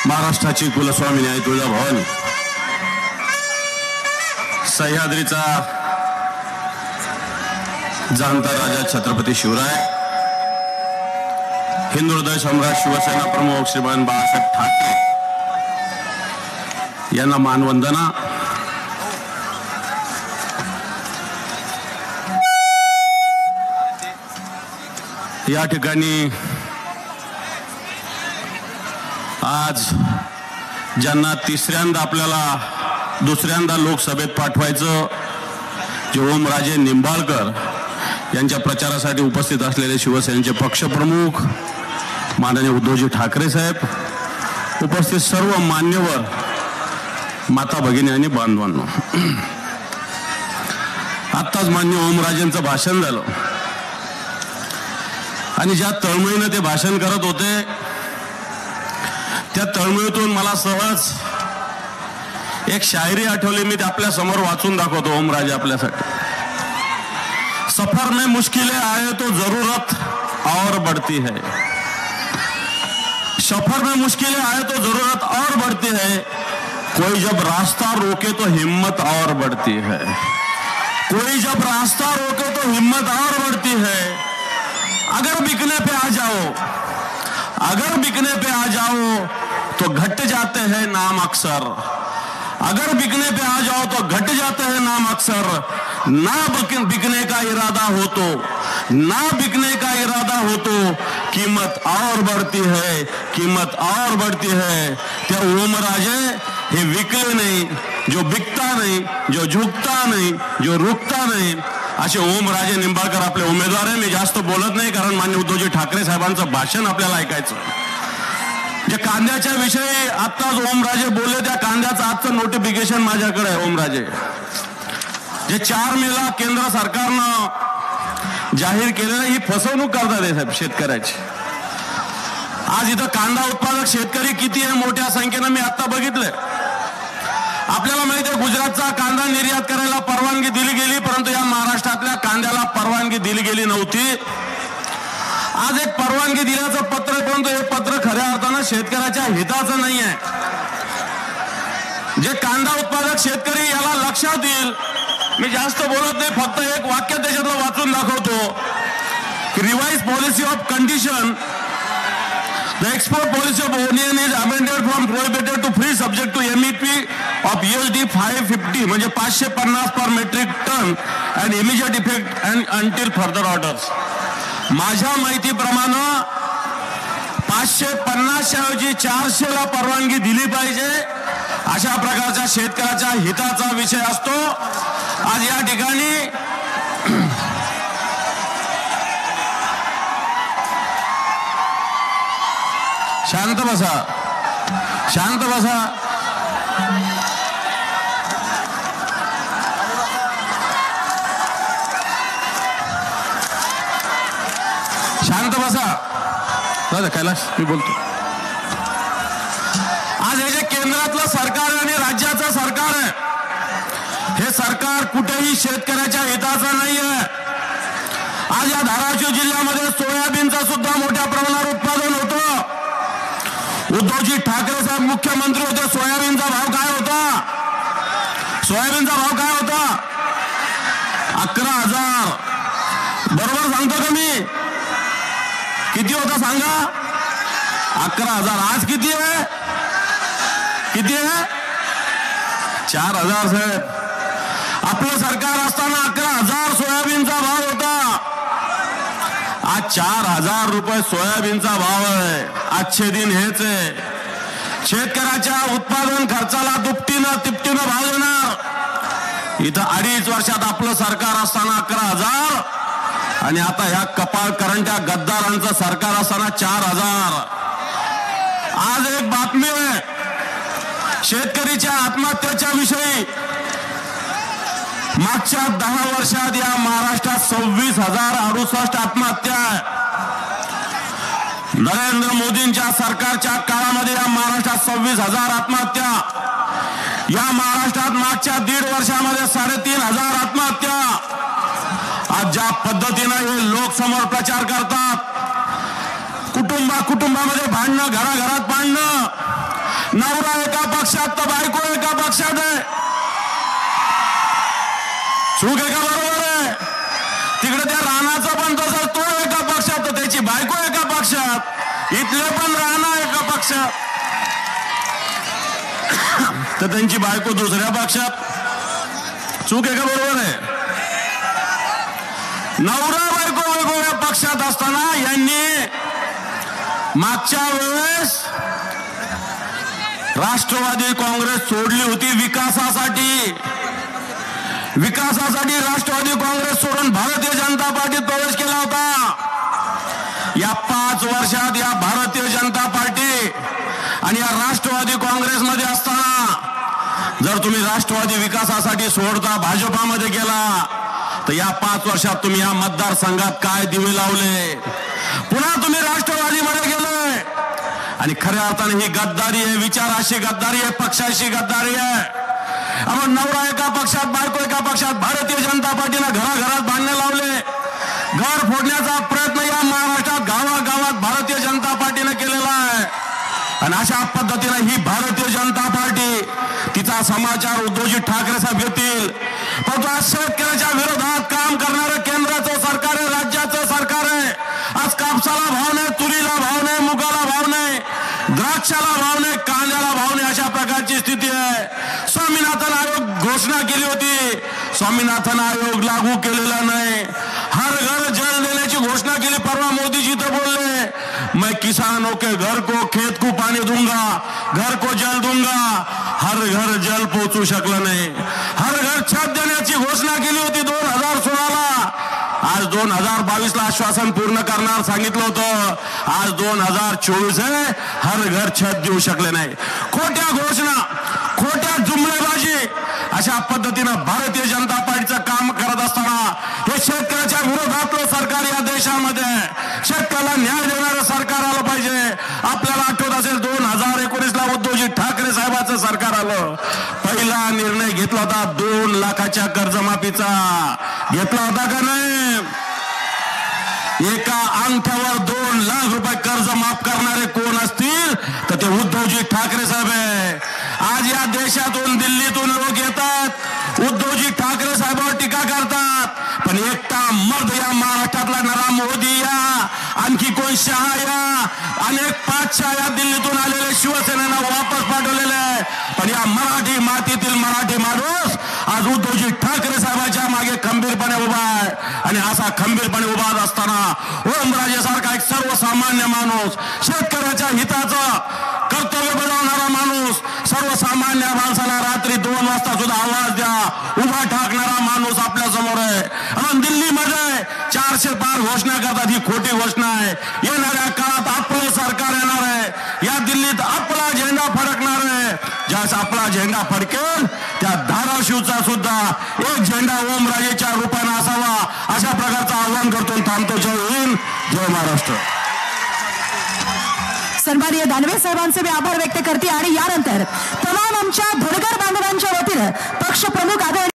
महाराष्ट्राची कुलस्वामिनी आई तुळजाभवानी, सह्याद्रीचा जाणता राजा छत्रपती शिवराय, हिंदू हृदय सम्राट शिवसेना प्रमुख श्रीमान बाळासाहेब ठाकरे यांना मानवंदना. या ठिकाणी आज ज्यांना तिसऱ्यांदा आपल्याला दुसऱ्यांदा लोकसभेत पाठवायचं, जे ओमराजे निंबाळकर यांच्या प्रचारासाठी उपस्थित असलेले शिवसेनेचे पक्षप्रमुख माननीय उद्धवजी ठाकरे साहेब, उपस्थित सर्व मान्यवर, माता भगिनी आणि बांधवांनो, आत्ताच मान्य ओमराजेंचं भाषण झालं आणि ज्या तळमळीनं ते भाषण करत होते त्या तळमळीतून मला सहज एक शायरी आठवली. मी ते आपल्या समोर वाचून दाखवतो. ओमराजे आपल्यासाठी. सफर में मुश्किलें आए तो जरूरत और बढ़ती है, सफर में मुश्किलें आए तो जरूरत और बढ़ती है, कोई जब रास्ता रोके तो हिम्मत और बढ़ती है, कोई जब रास्ता रोके तो हिम्मत और बढ़ती है, अगर बिकने पे आ जाओ, अगर बिकने पे आ जाओ तो घट जाते हैं नाम अक्सर, अगर बिकने पे आ जाओ तो घट जाते हैं नाम अक्सर, ना बिकने का इरादा हो तो, ना बिकने का इरादा हो तो कीमत और बढ़ती है, कीमत और बढ़ती है. त्या ओमराजे हे विकले नाही, जो बिकता नाही, जो झुकता नाही, जो रुकता नाही, असे ओमराजे निंबाळकर आपले उमेदवार आहे. मी जास्त बोलत नाही कारण माननीय उद्धवजी ठाकरे साहेबांचं भाषण आपल्याला ऐकायचं. जे कांद्याच्या विषयी आत्ताच ओमराजे बोलले, त्या कांद्याचं आजचं नोटिफिकेशन माझ्याकडे आहे. ओमराजे, जे 4 मेला केंद्र सरकारनं जाहीर केलेलं, ही फसवणूक करतात हे साहेब शेतकऱ्याची. आज इथं कांदा उत्पादक शेतकरी किती आहे मोठ्या संख्येनं मी आता बघितलंय. आपल्याला माहिती आहे गुजरातचा कांदा निर्यात करायला परवानगी दिली गेली, परंतु या महाराष्ट्रातल्या कांद्याला परवानगी दिली गेली नव्हती. आज एक परवानगी दिल्याचं पत्र, परंतु हे पत्र खऱ्या अर्थानं शेतकऱ्याच्या हिताचं नाही आहे. जे कांदा उत्पादक शेतकरी याला लक्षात येईल. मी जास्त बोलत नाही, फक्त एक वाक्य त्याच्यातलं वाचून दाखवतो की revise policy of condition, the export policy of onion is amended from prohibited to free subject to MEP of USD 550 म्हणजे 550 per metric ton and immediate effect and until further orders. माझ्या माहितीप्रमाणे 550 ऐवजी 400 ला परवानगी दिली पाहिजे, अशा प्रकारच्या शेतकऱ्याच्या हिताचा विषय असतो. आज या ठिकाणी शांत बसा, शांत बसा. शांत बसा. कैलाश, मी बोलतो. आज हे जे केंद्रातलं सरकार आणि राज्याचं सरकार आहे, हे सरकार कुठेही शेतकऱ्याच्या हिताचं नाही आहे. आज या धाराशिव जिल्ह्यामध्ये सोयाबीनचं सुद्धा मोठ्या प्रमाणावर उत्पादन होतं. उद्धवजी ठाकरे साहेब मुख्यमंत्री होते, सोयाबीनचा भाव काय होता? सोयाबीनचा भाव काय होता? 11,000. बरोबर सांगतो का मी? किती होता सांगा? 11,000. आज किती आहे? किती आहे? 4,000 साहेब. आपलं सरकार असताना 11,000 सोयाबीनचा भाव होता. आज 4,000 रुपये सोयाबीनचा भाव आहे. आजचे दिन हेच आहे. शेतकऱ्याच्या उत्पादन खर्चाला दुपटीनं तिपटीनं भाव देणार. इथं 2.5 वर्षात आपलं सरकार असताना 11,000 आणि आता ह्या कपाळ करंट्या गद्दारांचं सरकार असताना 4,000. आज एक बातमी आहे शेतकरीच्या आत्महत्येच्या विषयी. मागच्या 10 वर्षात या महाराष्ट्रात 26,068 आत्महत्या आहे. नरेंद्र मोदींच्या सरकारच्या काळामध्ये या महाराष्ट्रात 26,000 आत्महत्या. या महाराष्ट्रात मागच्या 1.5 वर्षामध्ये 3,500 आत्महत्या. आज ज्या पद्धतीने हे लोक समोर प्रचार करतात, कुटुंबामध्ये भांडणं, घराघरात भांडणं, नवरा एका पक्षात तर बायको एका पक्षात आहे. चूक आहे का बरोबर आहे? तिकडे त्या राणाचं पण तसं, तो एका पक्षात तर त्याची बायको एका पक्षात, इथले पण राणा एका पक्षात तर त्यांची बायको दुसऱ्या पक्षात. चूक आहे का बरोबर आहे? नवरा बायको वेगवेगळ्या पक्षात असताना यांनी मागच्या वेळेस राष्ट्रवादी काँग्रेस सोडली होती विकासासाठी. राष्ट्रवादी काँग्रेस सोडून भारतीय जनता पार्टीत प्रवेश केला होता. या 5 वर्षात या भारतीय जनता पार्टी आणि या राष्ट्रवादी काँग्रेसमध्ये असताना जर तुम्ही राष्ट्रवादी विकासासाठी सोडता भाजपामध्ये गेला तर या 5 वर्षात तुम्ही या मतदारसंघात काय दिवे लावले? पुन्हा तुम्ही राष्ट्रवादीमध्ये गेले आणि खऱ्या अर्थाने ही गद्दारी आहे, विचाराशी गद्दारी आहे, पक्षाशी गद्दारी आहे. आपण नवरा एका पक्षात बायको एका पक्षात. भारतीय जनता पार्टीनं घराघरात बांधणे लावले. घर फोडण्याचा प्रयत्न या महाराष्ट्रात गावागावात भारतीय जनता पार्टीनं केलेला आहे. आणि अशा पद्धतीने ही भारतीय जनता पार्टी तिचा समाचार उद्धवजी ठाकरे साहेब घेतील. परंतु आज शेतकऱ्याच्या विरोधात काम करणारं केंद्राचं सरकार आहे, राज्याचं सरकार आहे. आज कापसाला भाव नाही, तुरीला भाव नाही, मुगाला भाव नाही, द्राक्षाला भाव नाही, कांद्याला भाव नाही, अशा प्रकारची स्थिती आहे. स्वामीनाथन आयोग घोषणा केली होती, स्वामीनाथन आयोग लागू केलेला नाही. हर घर जल देण्याची घोषणा केली. परवा मोदीजी तर बोलले, मैं किसानों के घर को खेत को पाणी दूंगा, घर को जल दूंगा. हर घर जल पोहोचू शकलं नाही. हर घर छत देण्याची घोषणा केली होती 2016ला. आज 2022ला आश्वासन पूर्ण करणार सांगितलं होतं. आज 2024 आहे, हर घर छत देऊ शकले नाही. खोट्या घोषणा, खोट्या जुमलेबाजी, अशा पद्धतीनं भारतीय जनता पार्टीचं काम करत असताना हे शेतकऱ्याच्या विरोधातलं सरकार या देशामध्ये, शेतकऱ्याला न्याय देणारं सरकार आलं पाहिजे. आपल्याला आठवत असेल 2019ला उद्धवजी ठाकरे साहेबांचं सरकार आलं. पहिला निर्णय घेतला होता 2 लाखाच्या कर्जमाफीचा. घेतला होता का नाही? एका अंगठ्यावर 2 लाख रुपये कर्ज माफ करणारे कोण असतील तर ते उद्धवजी ठाकरे साहेब आहे. आज या देशातून दिल्लीतून लोक येतात, उद्धवजी ठाकरे साहेबांवर टीका करतात, पण एकटा मर्द या महाराष्ट्रातला नरा मोदी या, आणखी कोण शहा या, अनेक पाचशा या दिल्लीतून आलेले शिवसेनेनं वापस पाठवलेले आहे. पण या मराठी मातीतील मराठी माणूस आज उद्धवजी ठाकरे साहेबांच्या मागे खंबीरपणे उभा आहे. आणि असा खंबीरपणे उभा असताना ओमराजेसारखा एक सर्वसामान्य माणूस, शेतकऱ्याच्या हिताचं कर्तव्य बजावणारा माणूस, सर्वसामान्य माणसाला रात्री 2 वाजता सुद्धा आवाज द्या उभा ठाकणारा माणूस आपल्या समोर आहे. आणि दिल्लीमध्ये 400 पार घोषणा करतात, ही खोटी घोषणा आहे. येणाऱ्या काळात आपलं सरकार येणार आहे. या दिल्लीत आपला झेंडा फडकणार आहे. ज्यास आपला झेंडा फडकेल त्या धाराशिवचा सुद्धा एक झेंडा ओमराजेच्या रूपाने असावा, अशा प्रकारचं आवाहन करतो. थांबतो. जय हिंद, जय महाराष्ट्र. सन्माननीय दानवे साहेबांचे मी आभार व्यक्त करते. आणि यानंतर तमाम आमच्या धुळगर बांधवांच्या वतीनं पक्ष प्रमुख आदरणीय